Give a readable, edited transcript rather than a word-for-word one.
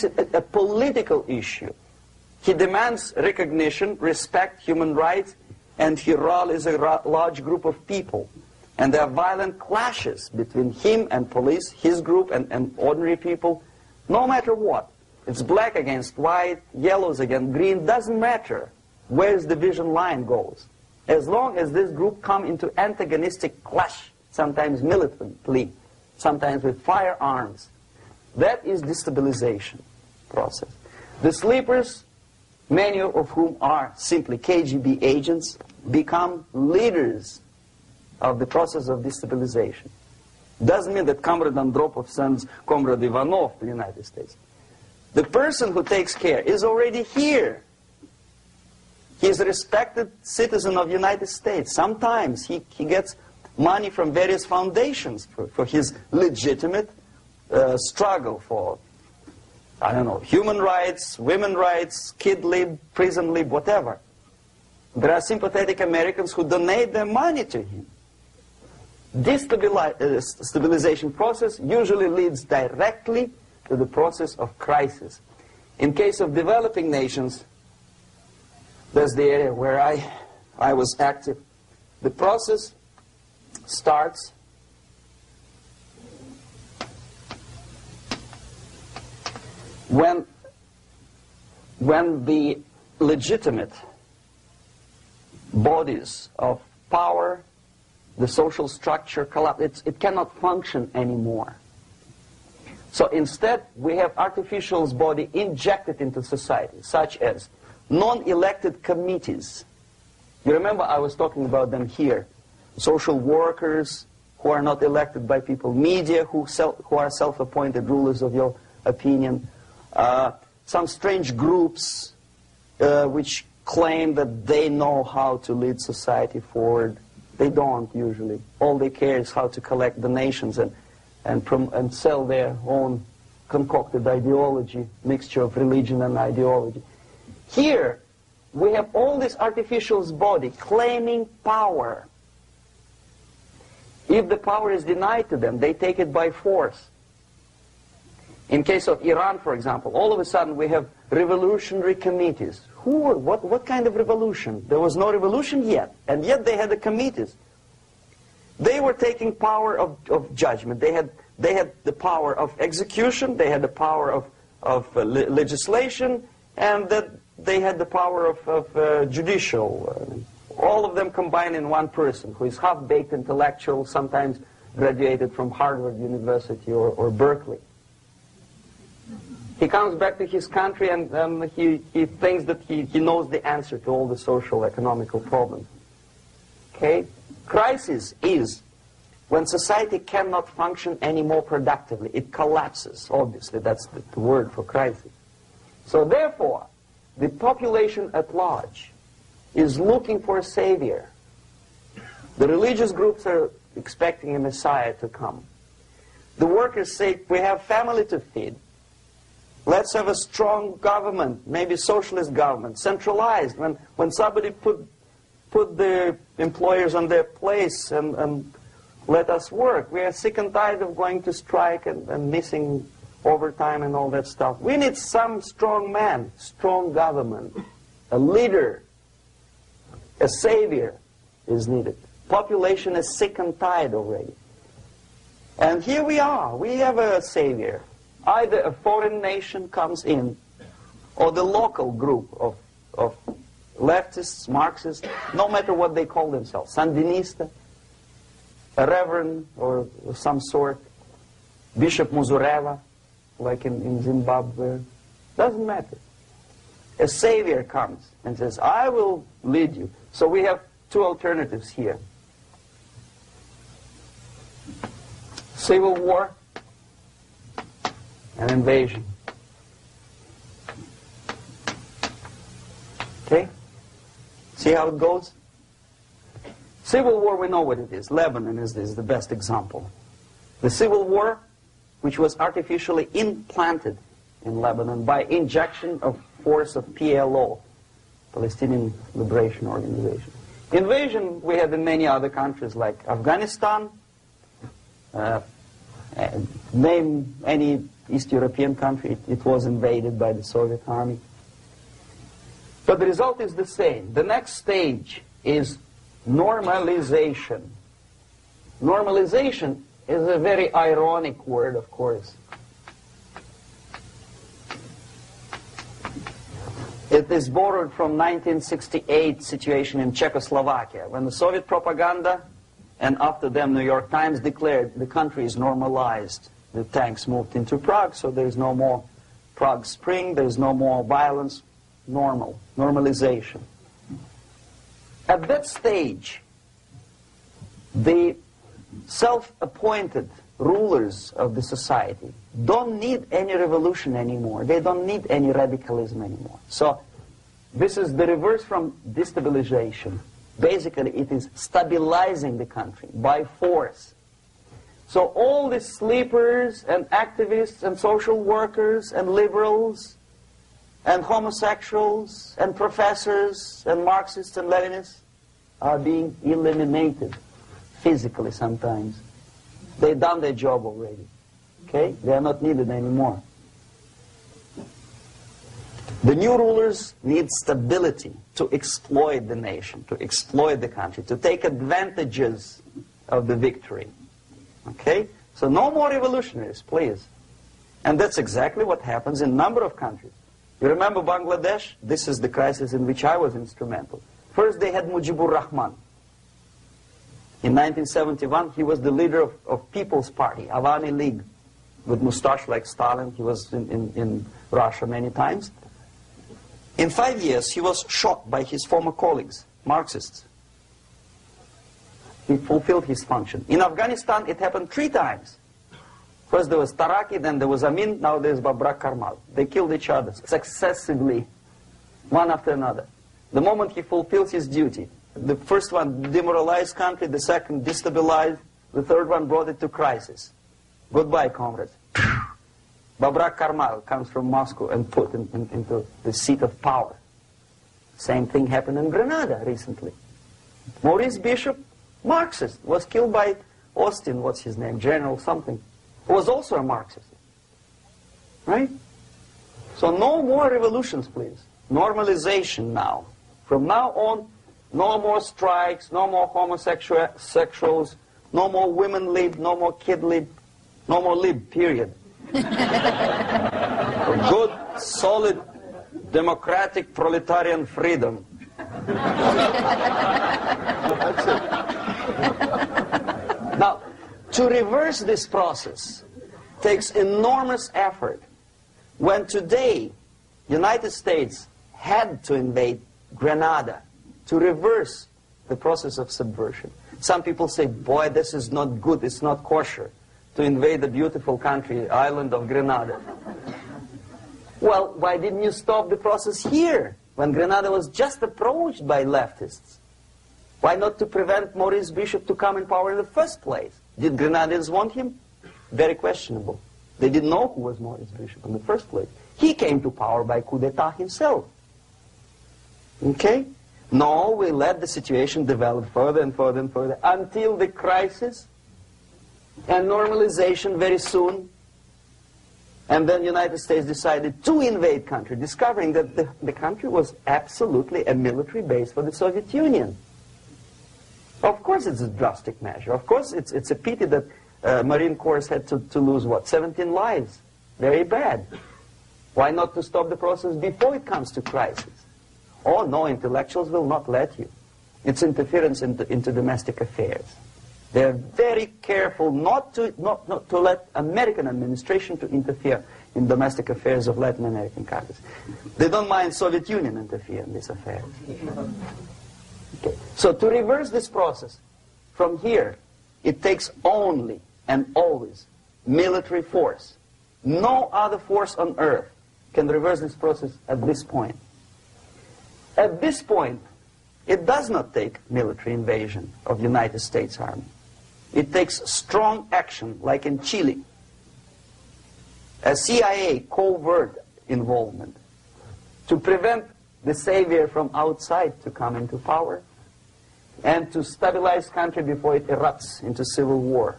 a political issue. He demands recognition, respect, human rights, and he rallies a large group of people. And there are violent clashes between him and police, his group and ordinary people, no matter what. It's black against white, yellows against green, doesn't matter where the division line goes. As long as this group come into antagonistic clash, sometimes militantly, sometimes with firearms, that is destabilization process. The sleepers, many of whom are simply KGB agents, become leaders of the process of destabilization. Doesn't mean that Comrade Andropov sends Comrade Ivanov to the United States. The person who takes care is already here. He is a respected citizen of the United States. Sometimes he gets money from various foundations for his legitimate struggle for, I don't know, human rights, women's rights, kid lib, prison lib, whatever. There are sympathetic Americans who donate their money to him. This stabilization process usually leads directly to the process of crisis. In case of developing nations, that's the area where I was active. The process starts when the legitimate bodies of power, the social structure collapse. It cannot function anymore. So instead, we have artificial body injected into society, such as non-elected committees. You remember I was talking about them here. Social workers who are not elected by people, media who are self-appointed rulers of your opinion, some strange groups which claim that they know how to lead society forward. They don't usually. All they care is how to collect donations and sell their own concocted ideology, mixture of religion and ideology. Here, we have all this artificial body claiming power. If the power is denied to them, they take it by force. In case of Iran, for example, all of a sudden we have revolutionary committees. What kind of revolution? There was no revolution yet, and yet they had the committees. They were taking power of judgment. They had the power of execution, they had the power of legislation, and that they had the power of judicial. All of them combined in one person, who is half-baked intellectual, sometimes graduated from Harvard University or Berkeley. He comes back to his country and he thinks that he knows the answer to all the social, economical problems. Okay? Crisis is when society cannot function any more productively. It collapses, obviously. That's the word for crisis. So therefore, the population at large is looking for a savior. The religious groups are expecting a messiah to come. The workers say, we have family to feed. Let's have a strong government, maybe socialist government, centralized. When somebody put the employers on their place and let us work. We are sick and tired of going to strike and missing overtime and all that stuff. We need some strong man, strong government, a leader, a savior is needed. Population is sick and tired already. And here we are. We have a savior. Either a foreign nation comes in, or the local group of leftists, Marxists, no matter what they call themselves, Sandinista, a reverend or some sort, Bishop Muzureva, like in Zimbabwe, doesn't matter. A savior comes and says, I will lead you. So we have two alternatives here. Civil war and invasion. Okay? See how it goes? Civil war, we know what it is. Lebanon is the best example. The civil war, which was artificially implanted in Lebanon by injection of force of PLO, Palestinian Liberation Organization. Invasion we have in many other countries like Afghanistan. Name any East European country. It was invaded by the Soviet army. But the result is the same. The next stage is normalization. Normalization is a very ironic word, of course. It is borrowed from 1968 situation in Czechoslovakia, when the Soviet propaganda and after them New York Times declared the country is normalized. The tanks moved into Prague, so there is no more Prague Spring, there is no more violence. Normalization. At that stage, the self-appointed rulers of the society don't need any revolution anymore. They don't need any radicalism anymore. So this is the reverse from destabilization. Basically, it is stabilizing the country by force. So all the sleepers and activists and social workers and liberals and homosexuals and professors and Marxists and Leninists are being eliminated physically sometimes. They've done their job already. Okay? They are not needed anymore. The new rulers need stability to exploit the nation, to exploit the country, to take advantages of the victory. Okay? So no more revolutionaries, please. And that's exactly what happens in a number of countries. You remember Bangladesh? This is the crisis in which I was instrumental. First they had Mujibur Rahman. In 1971, he was the leader of People's Party, Awami League, with mustache like Stalin. He was in Russia many times. In 5 years, he was shot by his former colleagues, Marxists. He fulfilled his function. In Afghanistan, it happened 3 times. First there was Taraki, then there was Amin, now there's Babrak Karmal. They killed each other successively, one after another. The moment he fulfills his duty, the first one demoralized country, the second destabilized, the third one brought it to crisis. Goodbye, comrades. Babrak Karmal comes from Moscow and put into the seat of power. Same thing happened in Grenada recently. Maurice Bishop, Marxist, was killed by Austin, what's his name, General something, who was also a Marxist. Right? So no more revolutions, please. Normalization now. From now on, no more strikes, no more homosexuals, no more women lib, no more kid lib, no more lib, period. Good, solid, democratic, proletarian freedom. That's it. Now, to reverse this process takes enormous effort. When today, United States had to invade Grenada to reverse the process of subversion. Some people say, boy, this is not good, it's not kosher to invade the beautiful country, island of Grenada. Well, why didn't you stop the process here, when Grenada was just approached by leftists? Why not to prevent Maurice Bishop to come in power in the first place? Did Grenadians want him? Very questionable. They didn't know who was Maurice Bishop in the first place. He came to power by coup d'etat himself. Okay? No, we let the situation develop further and further and further until the crisis and normalization very soon. And then the United States decided to invade country, discovering that the country was absolutely a military base for the Soviet Union. Of course it's a drastic measure. Of course it's a pity that Marine Corps had to lose, what, 17 lives. Very bad. Why not to stop the process before it comes to crisis? Oh, no, intellectuals will not let you. It's interference into domestic affairs. They're very careful not to let American administration to interfere in domestic affairs of Latin American countries. They don't mind Soviet Union interfere in these affairs. Okay. So to reverse this process, from here, it takes only and always military force. No other force on earth can reverse this process at this point. At this point, it does not take military invasion of the United States Army. It takes strong action, like in Chile. A CIA covert involvement to prevent the savior from outside to come into power and to stabilize country before it erupts into civil war.